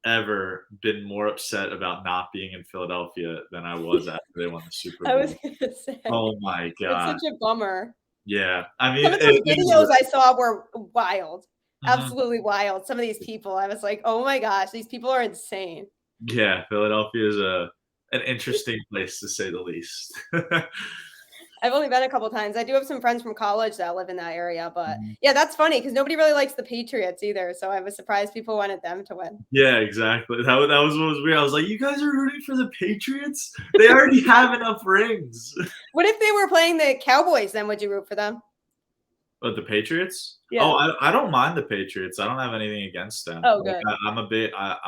ever been more upset about not being in Philadelphia than I was after they won the Super I was Bowl. gonna say, Oh my it's god, such a bummer. yeah. I mean, Some of those it was videos I saw were wild, mhm. absolutely wild. Some of these people, I was like, "Oh my gosh, these people are insane." Yeah, Philadelphia is a an interesting place to say the least. I've only been a couple times. I do have some friends from college that live in that area, but Mhm. yeah, that's funny because nobody really likes the Patriots either. So I was surprised people wanted them to win. Yeah, exactly. That was what was weird. I was like, "You guys are rooting for the Patriots? They already have enough rings." What if they were playing the Cowboys? Then would you root for them? But the Patriots? Oh, Yeah. I don't mind the Patriots. I don't have anything against them. Oh, Like, good. I'm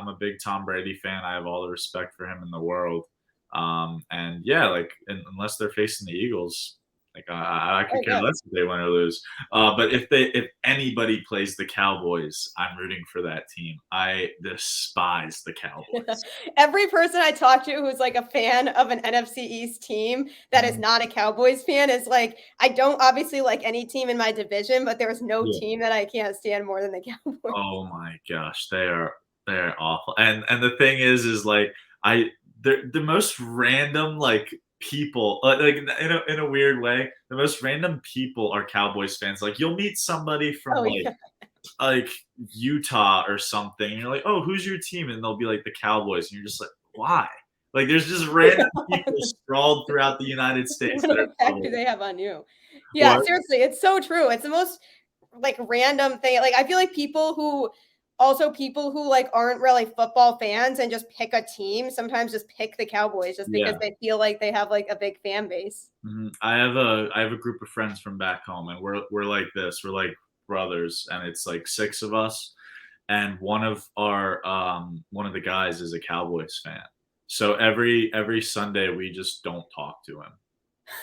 a big Tom Brady fan. I have all the respect for him in the world. And yeah, like unless they're facing the Eagles, like I could Oh, care good. less if they win or lose. But if anybody plays the Cowboys, I'm rooting for that team. I despise the Cowboys. Every person I talk to who's like a fan of an NFC East team that is Mhm. not a Cowboys fan is like, I don't obviously like any team in my division, but there's no Yeah. team that I can't stand more than the Cowboys. Oh my gosh, they're awful. And the thing is like I the most random like people like in a weird way, the most random people are Cowboys fans. Like you'll meet somebody from Oh, like yeah. like Utah or something, and you're like, "Oh, who's your team?" And they'll be like the Cowboys, and you're just like, "Why?" Like, there's just random people sprawled throughout the United States What that are effect do Cowboys. they have on you? Yeah, What? seriously, it's so true. It's the most like random thing. Like I feel like people who like aren't really football fans and just pick a team sometimes just pick the Cowboys just because Yeah. they feel like they have like a big fan base. I have a group of friends from back home, and we're like this. We're like brothers, and it's like 6 of us, and one of the guys is a Cowboys fan. So every Sunday, we just don't talk to him,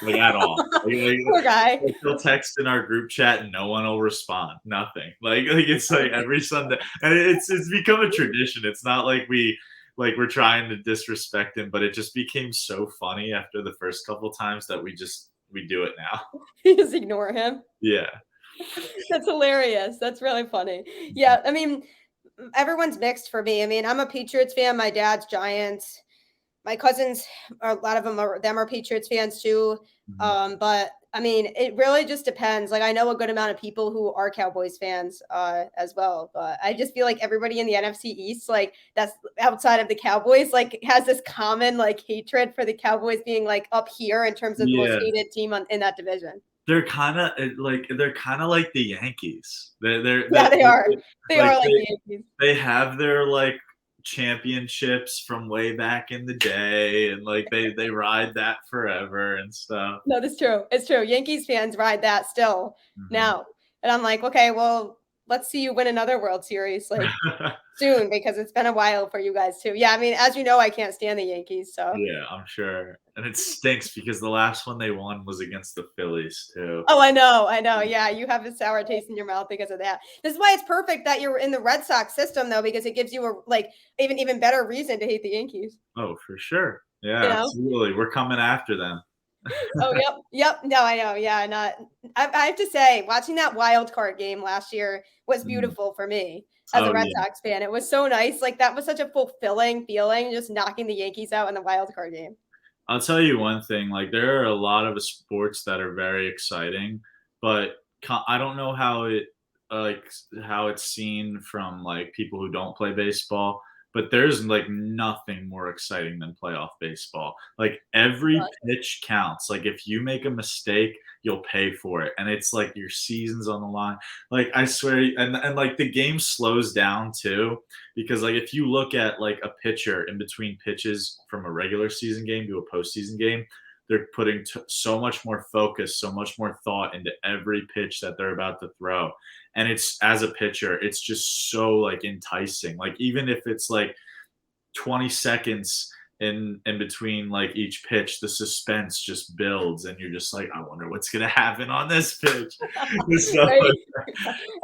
like, at all. Poor guy. He'll text in our group chat and no one will respond. Nothing. It's like every Sunday, and it's become a tradition. It's not like we're trying to disrespect him, but it just became so funny after the first couple times that we do it now. You just ignore him. Yeah. That's hilarious. That's really funny. Mhm. Yeah, I mean, everyone's mixed for me. I mean, I'm a Patriots fan. My dad's Giants. My cousins, a lot of them are Patriots fans too. Mhm. But I mean, it really just depends. Like I know a good amount of people who are Cowboys fans as well. But I just feel like everybody in the NFC East, like that's outside of the Cowboys, like has this common like hatred for the Cowboys being like up here in terms of the most Yeah. hated team in that division. They're kinda like the Yankees. Yeah, they are. They Like, are like they the Yankees. they have their, like, championships from way back in the day, and, like, they ride that forever and stuff. No, that's true. It's true. Yankees fans ride that still Mhm. now. And I'm like, okay, well, let's see you win another World Series like soon because it's been a while for you guys too. Yeah, I mean, as you know, I can't stand the Yankees. So, Yeah, I'm sure, and it stinks because the last one they won was against the Phillies too. oh, I know. I know. Yeah, you have a sour taste in your mouth because of that. This is why it's perfect that you're in the Red Sox system though, because it gives you a like even better reason to hate the Yankees, Oh, for sure. you Yeah, know? absolutely, we're coming after them. Oh, yep, yep. No, I know. Yeah, not. I have to say, watching that wild card game last year was Mhm. beautiful for me as a Oh, Red yeah. Sox fan. It was so nice. Like that was such a fulfilling feeling, just knocking the Yankees out in the wild card game. I'll tell you one thing, like, there are a lot of sports that are very exciting, but I don't know how it's seen from, like, people who don't play baseball, but there's, like, nothing more exciting than playoff baseball. Like, every But pitch counts. Like, if you make a mistake, you'll pay for it, and it's like your season's on the line. Like, I swear, like, the game slows down too, because like if you look at like a pitcher in between pitches from a regular season game to a postseason game, they're putting so much more focus, so much more thought into every pitch that they're about to throw. And it's as a pitcher, it's just so like enticing. Like even if it's like 20 seconds in between like each pitch, the suspense just builds and you're just like, I wonder what's gonna happen on this pitch. It's so right,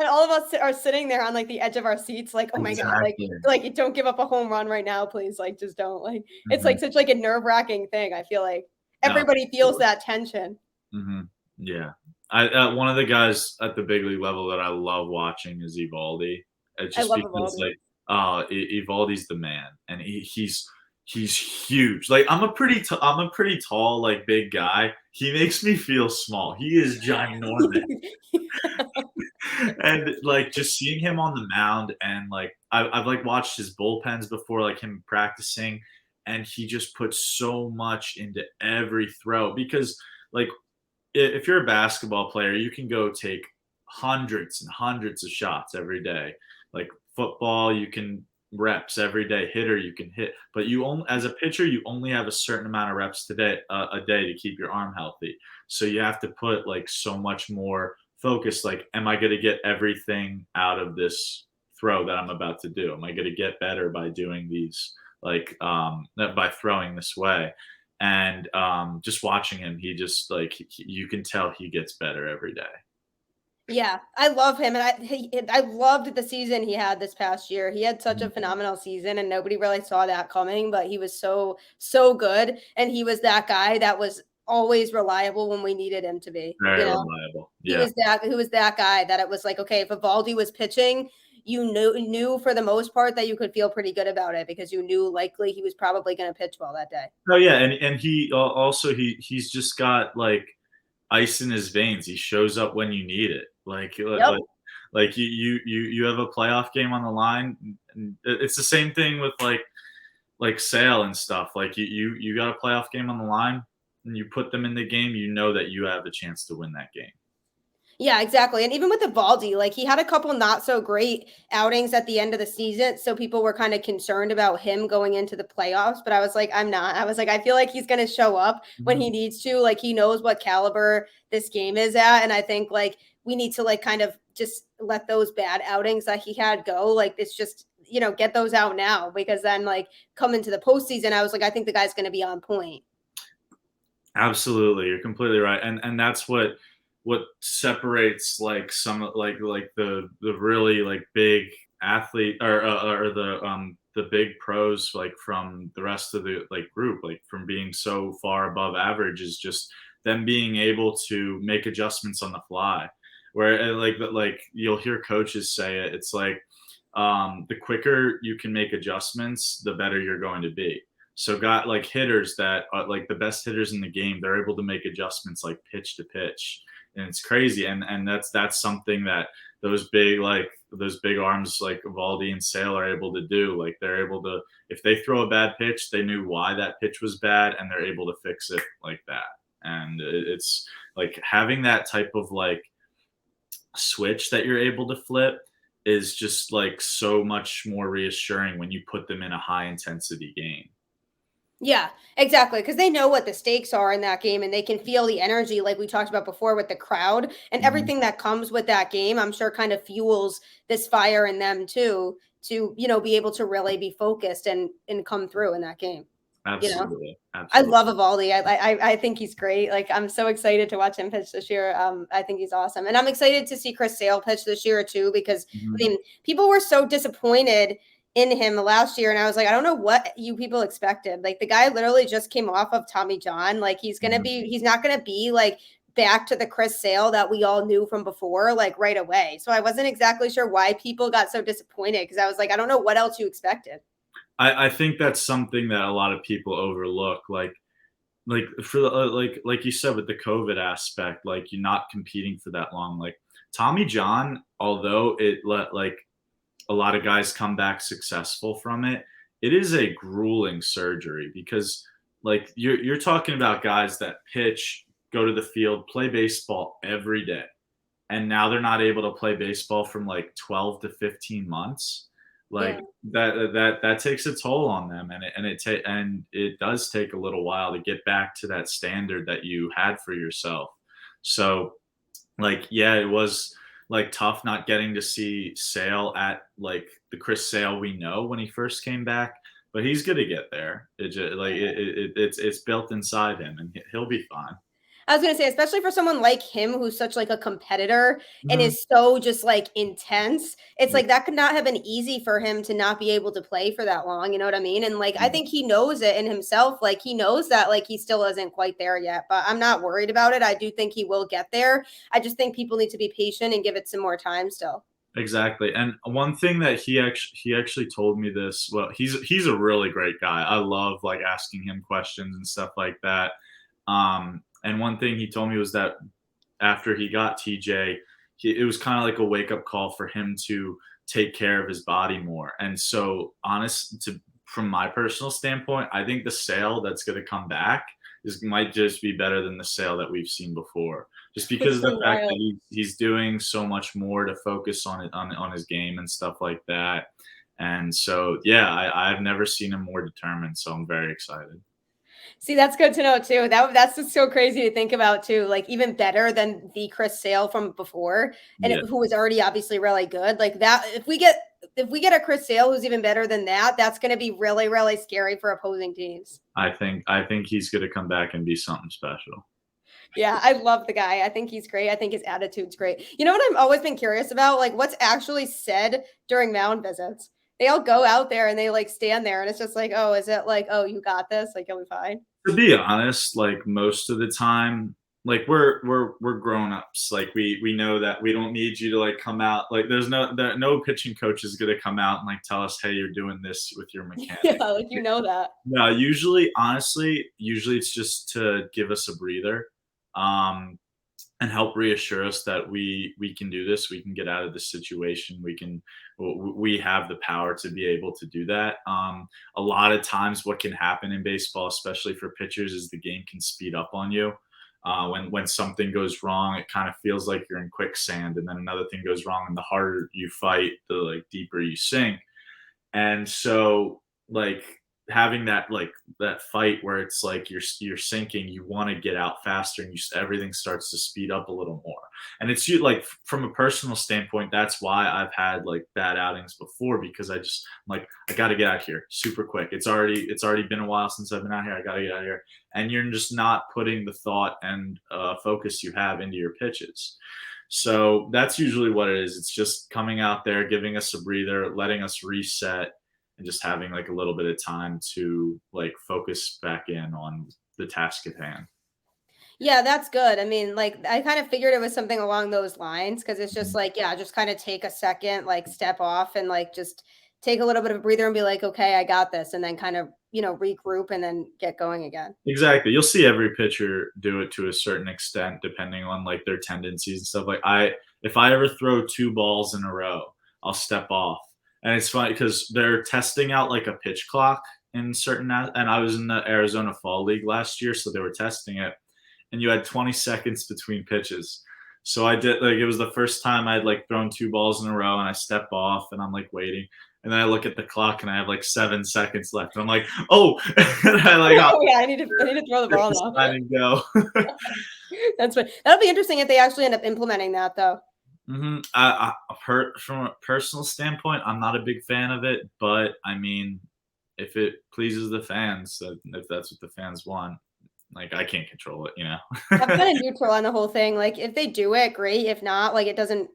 and all of us are sitting there on like the edge of our seats, like, oh my god, exactly. like don't give up a home run right now, please. Like just don't. Like it's Mhm. like such like a nerve wracking thing. I feel like No, everybody feels that tension. mhm. Yeah. One of the guys at the big league level that I love watching is Evaldi. I Just love because Evaldi. like, Evaldi's the man, and he's huge. Like I'm a pretty tall, like big guy. He makes me feel small. He is ginormous, and like just seeing him on the mound, and like I've like watched his bullpens before, like him practicing, and he just puts so much into every throw because like if you're a basketball player, you can go take hundreds and hundreds of shots every day. Like football, you can reps every day. Hitter, you can hit, but you only as a pitcher, you only have a certain amount of reps today a day to keep your arm healthy. So you have to put like so much more focus. Like, am I going to get everything out of this throw that I'm about to do? Am I going to get better by doing these? By throwing this way, and just watching him, he just like you can tell he gets better every day. Yeah, I love him, and I loved the season he had this past year. He had such a Mhm. phenomenal season, and nobody really saw that coming. But he was so good, and he was that guy that was always reliable when we needed him to be. Very You know, reliable. Yeah. he was that guy that it was like, okay, if Evaldi was pitching, you knew for the most part that you could feel pretty good about it because you knew likely he was probably going to pitch well that day. Oh yeah, and he also he's just got like ice in his veins. He shows up when you need it. Yep. Like you have a playoff game on the line. It's the same thing with like Sale and stuff. Like you got a playoff game on the line, and you put them in the game. You know that you have a chance to win that game. Yeah, exactly. And even with Evaldi, like he had a couple not so great outings at the end of the season. So people were kind of concerned about him going into the playoffs. But I was like, I'm not. I was like, I feel like he's going to show up when he needs to. Like he knows what caliber this game is at. And I think like we need to like kind of just let those bad outings that he had go. Like it's just, get those out now because then like come into the postseason, I was like, I think the guy's going to be on point. Absolutely, you're completely right, and that's what separates like some like the really like big athlete or the big pros like from the rest of the like group, like from being so far above average is just them being able to make adjustments on the fly. Where like you'll hear coaches say it, it's like the quicker you can make adjustments, the better you're going to be. So got like hitters that are like the best hitters in the game, they're able to make adjustments like pitch to pitch. And it's crazy. And that's something that those big arms like Valdi and Sale are able to do. Like they're able to, if they throw a bad pitch, they knew why that pitch was bad and they're able to fix it like that. And it's like having that type of like switch that you're able to flip is just like so much more reassuring when you put them in a high intensity game. Yeah, exactly. Because they know what the stakes are in that game and they can feel the energy, like we talked about before with the crowd and Mhm. everything that comes with that game. I'm sure kind of fuels this fire in them too, to, be able to really be focused and come through in that game. You know, Absolutely, I absolutely. love Evaldi. I think he's great. Like I'm so excited to watch him pitch this year. I think he's awesome, and I'm excited to see Chris Sale pitch this year too because Mhm. I mean people were so disappointed in him last year, and I was like, I don't know what you people expected. Like the guy literally just came off of Tommy John. Like Mhm. he's not gonna be like back to the Chris Sale that we all knew from before, like right away. So I wasn't exactly sure why people got so disappointed because I was like, I don't know what else you expected. I think that's something that a lot of people overlook. Like for the like you said with the COVID aspect, like you're not competing for that long. Like Tommy John, although it let like a lot of guys come back successful from it, it is a grueling surgery because like you're talking about guys that pitch, go to the field, play baseball every day, and now they're not able to play baseball from like 12 to 15 months. Yeah. Like that takes a toll on them, and it does take a little while to get back to that standard that you had for yourself. So like yeah, it was like tough not getting to see Sale at like the Chris Sale we know when he first came back, but he's gonna get there. It just like it's built inside him, and he'll be fine. I was gonna say, especially for someone like him who's such like a competitor and Mhm. is so just like intense, it's Yeah, like that could not have been easy for him to not be able to play for that long. You know what I mean? And like I yeah. think he knows it in himself. Like he knows that like he still isn't quite there yet. But I'm not worried about it. I do think he will get there. I just think people need to be patient and give it some more time still. Exactly. And one thing that he actually told me this, well, he's a really great guy. I love like asking him questions and stuff like that. And one thing he told me was that after he got TJ, it was kind of like a wake up call for him to take care of his body more. And so, honest to from my personal standpoint, I think the Sale that's going to come back is might just be better than the Sale that we've seen before, just because It's of the so fact that wild. he's doing so much more to focus on it on his game and stuff like that. And so, yeah, I've never seen him more determined. So I'm very excited. See, that's good to know too. That's just so crazy to think about too. Like even better than the Chris Sale from before, and Yeah, who was already obviously really good. Like that, if we get a Chris Sale who's even better than that, that's going to be really really scary for opposing teams. I think he's going to come back and be something special. Yeah, I love the guy. I think he's great. I think his attitude's great. You know what I've always been curious about? Like what's actually said during mound visits. They all go out there and they like stand there, and it's just like, oh, is it like, oh, you got this? Like you'll be fine. To be honest, like most of the time, like we're grown ups. Like we know that we don't need you to like come out. Like no pitching coach is gonna come out and like tell us, hey, you're doing this with your Yeah, mechanic. like you know that. No, usually, honestly, usually it's just to give us a breather. Um, and help reassure us that we can do this. We can get out of this situation. We have the power to be able to do that. A lot of times, what can happen in baseball, especially for pitchers, is the game can speed up on you. When something goes wrong, it kind of feels like you're in quicksand, and then another thing goes wrong, and the harder you fight, the like deeper you sink. And so, like, having that fight where it's like you're sinking, you want to get out faster, and everything starts to speed up a little more. And it's you like from a personal standpoint, that's why I've had like bad outings before, because I'm like, I got to get out here super quick. It's already been a while since I've been out here. I got to get out here, and you're just not putting the thought and focus you have into your pitches. So that's usually what it is. It's just coming out there, giving us a breather, letting us reset, and just having like a little bit of time to like focus back in on the task at hand. Yeah, that's good. I mean, like, I kind of figured it was something along those lines because it's just Mhm. like, yeah, just kind of take a second, like, step off and like just take a little bit of a breather and be like, okay, I got this. And then kind of, regroup and then get going again. Exactly. You'll see every pitcher do it to a certain extent, depending on like their tendencies and stuff. Like if I ever throw two balls in a row, I'll step off. And it's funny because they're testing out like a pitch clock in and I was in the Arizona Fall League last year, so they were testing it, and you had 20 seconds between pitches. So I did like it was the first time I'd like thrown two balls in a row, and I step off and I'm like waiting. And then I look at the clock and I have like 7 seconds left. And I'm like, oh, and I like Oh yeah, I need to throw the take ball the now. sign and go. That's what that'll be interesting if they actually end up implementing that though. From a personal standpoint, I'm not a big fan of it, but I mean, if it pleases the fans, if that's what the fans want, like I can't control it, you know. I'm kind of neutral on the whole thing. Like if they do it, great. If not, like it doesn't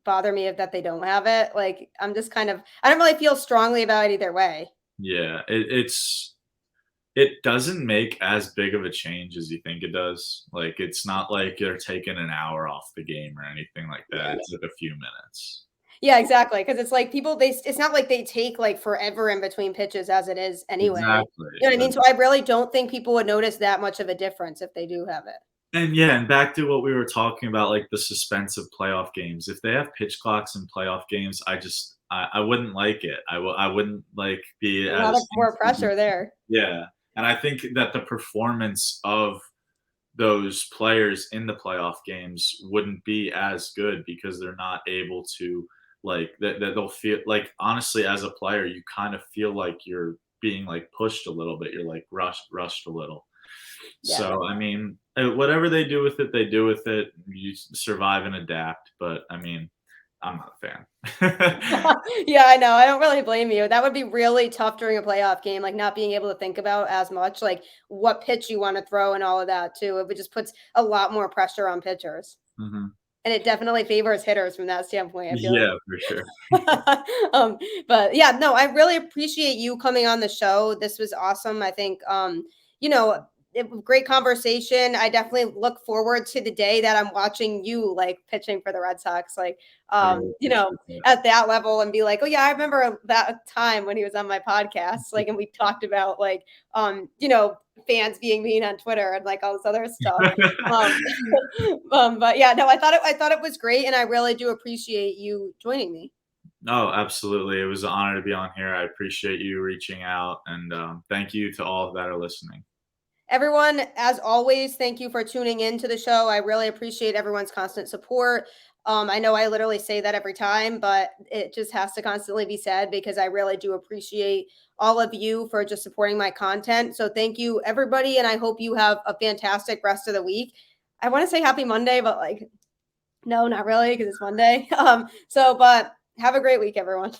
bother me if that they don't have it. Like I'm just kind of I don't really feel strongly about it either way. Yeah, it doesn't make as big of a change as you think it does. Like it's not like you're taking an hour off the game or anything like that. Yeah. It's like a few minutes. Yeah, exactly. Because it's like people they it's not like they take like forever in between pitches as it is anyway. Exactly. You know what I mean? So I really don't think people would notice that much of a difference if they do have it. And yeah, and back to what we were talking about, like the suspense of playoff games. If they have pitch clocks in playoff games, I wouldn't like it. I wouldn't like be A lot of as more pressure there. yeah. And I think that the performance of those players in the playoff games wouldn't be as good because they're not able to like that they'll feel like honestly as a player you kind of feel like you're being like pushed a little bit. You're like rushed a little. Yeah. So, I mean, whatever they do with it, they do with it. You survive and adapt. But I mean, I'm not a fan. Yeah, I know. I don't really blame you. That would be really tough during a playoff game, like not being able to think about as much, like what pitch you want to throw and all of that too. It would just puts a lot more pressure on pitchers. Mhm. And it definitely favors hitters from that standpoint, I feel Yeah, for sure. like. But yeah, no, I really appreciate you coming on the show. This was awesome. I think you know, great conversation. I definitely look forward to the day that I'm watching you like pitching for the Red Sox. Like I really appreciate that. at that level and be like, oh yeah, I remember that time when he was on my podcast, like, and we talked about like, fans being mean on Twitter and like all this other stuff. Um, but yeah, no, I thought it was great, and I really do appreciate you joining me. Oh, absolutely. It was an honor to be on here. I appreciate you reaching out, and thank you to all that are listening. Everyone, as always, thank you for tuning in to the show. I really appreciate everyone's constant support. I know I literally say that every time, but it just has to constantly be said because I really do appreciate all of you for just supporting my content. So thank you, everybody, and I hope you have a fantastic rest of the week. I want to say happy Monday, but like, no, not really because it's Monday. But have a great week, everyone.